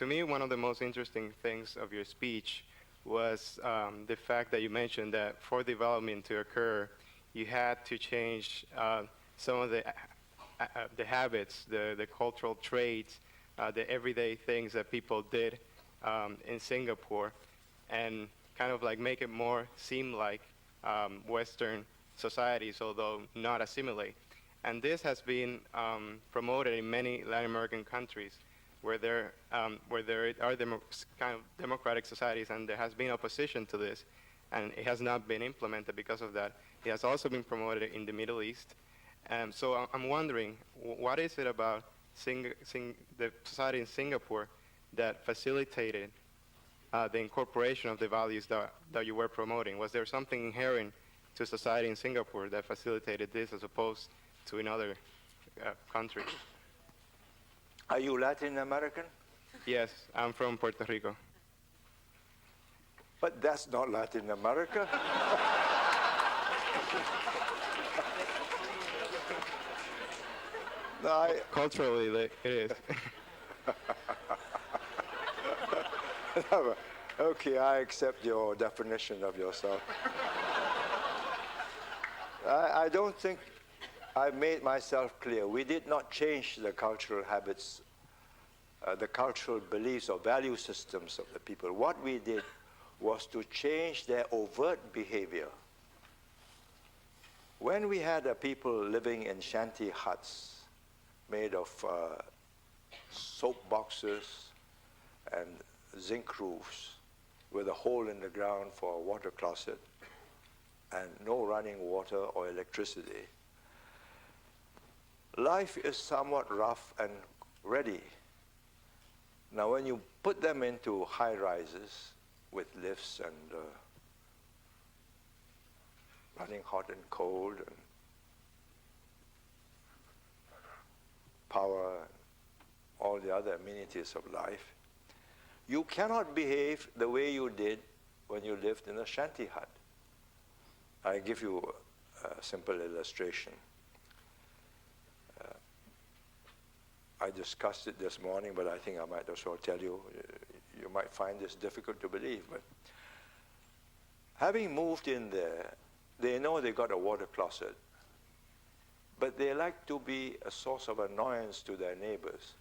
to me, one of the most interesting things of your speech was the fact that you mentioned that for development to occur, you had to change some of the habits, the cultural traits, the everyday things that people did in Singapore, and kind of like make it more seem like Western societies, although not assimilate. And this has been promoted in many Latin American countries where there are kind of democratic societies, and there has been opposition to this, and it has not been implemented because of that. It has also been promoted in the Middle East. So I'm wondering, what is it about the society in Singapore that facilitated the incorporation of the values that you were promoting? Was there something inherent to society in Singapore that facilitated this as opposed to in other countries? Are you Latin American? Yes, I'm from Puerto Rico. But that's not Latin America. No, Culturally, it is. Okay, I accept your definition of yourself. I don't think I made myself clear. We did not change the cultural habits, the cultural beliefs or value systems of the people. What we did was to change their overt behavior. When we had people living in shanty huts made of soap boxes and zinc roofs with a hole in the ground for a water closet and no running water or electricity, life is somewhat rough and ready. Now, when you put them into high rises with lifts and running hot and cold and power, and all the other amenities of life, you cannot behave the way you did when you lived in a shanty hut. I give you a simple illustration. I discussed it this morning, but I think I might as well tell you. You might find this difficult to believe, but having moved in there, they know they got a water closet, but they like to be a source of annoyance to their neighbors.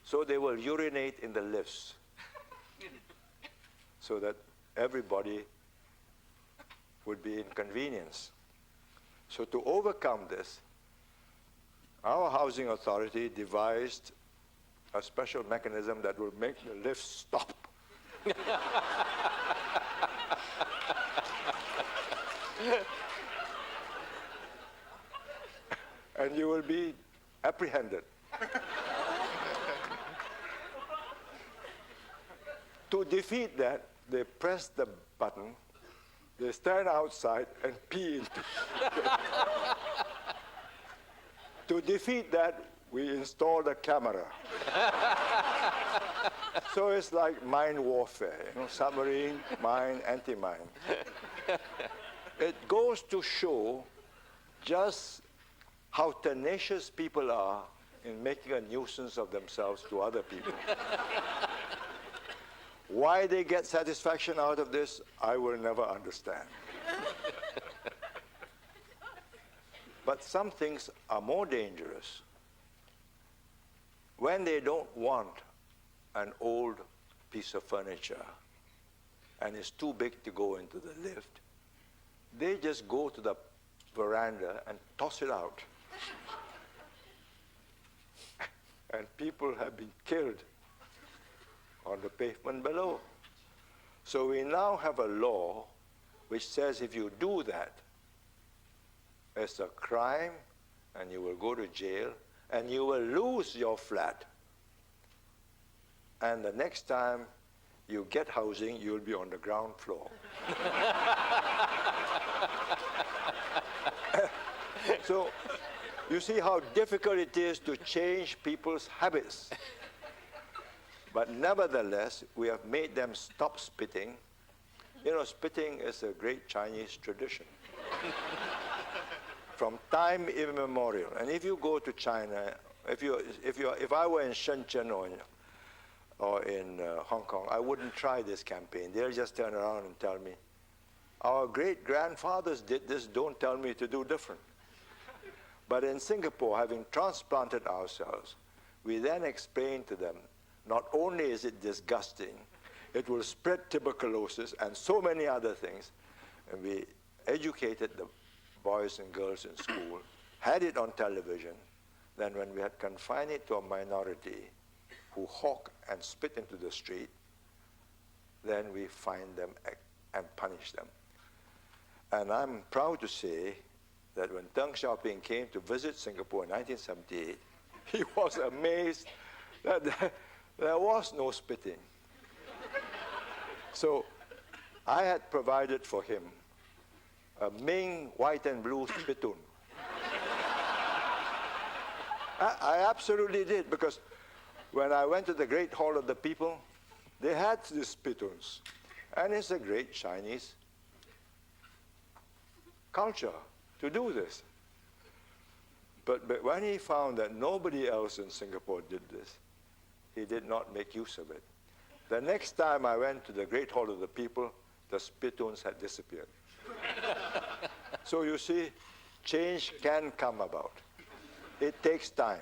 So they will urinate in the lifts so that everybody would be inconvenienced. So to overcome this, our housing authority devised a special mechanism that will make the lift stop. And you will be apprehended. To defeat that, they press the button, they stand outside and pee into it. To defeat that, we installed a camera. So it's like mine warfare, submarine, mine, anti-mine. It goes to show just how tenacious people are in making a nuisance of themselves to other people. Why they get satisfaction out of this, I will never understand. But some things are more dangerous. When they don't want an old piece of furniture and it's too big to go into the lift, they just go to the veranda and toss it out. And people have been killed on the pavement below. So we now have a law which says if you do that, it's a crime and you will go to jail and you will lose your flat. And the next time you get housing, you'll be on the ground floor. So you see how difficult it is to change people's habits. But nevertheless, we have made them stop spitting. Spitting is a great Chinese tradition. From time immemorial. And if you go to China, if I were in Shenzhen or or in Hong Kong, I wouldn't try this campaign. They'll just turn around and tell me, our great-grandfathers did this, don't tell me to do different. But in Singapore, having transplanted ourselves, we then explain to them, not only is it disgusting, it will spread tuberculosis and so many other things. And we educated the boys and girls in school, had it on television. Then when we had confined it to a minority who hawk and spit into the street, then we fined them and punished them. And I'm proud to say that when Deng Xiaoping came to visit Singapore in 1978, he was amazed that there was no spitting. So I had provided for him a Ming white and blue spittoon. I absolutely did, because when I went to the Great Hall of the People, they had these spittoons. And it's a great Chinese culture to do this. But when he found that nobody else in Singapore did this, he did not make use of it. The next time I went to the Great Hall of the People, the spittoons had disappeared. So you see, change can come about. It takes time.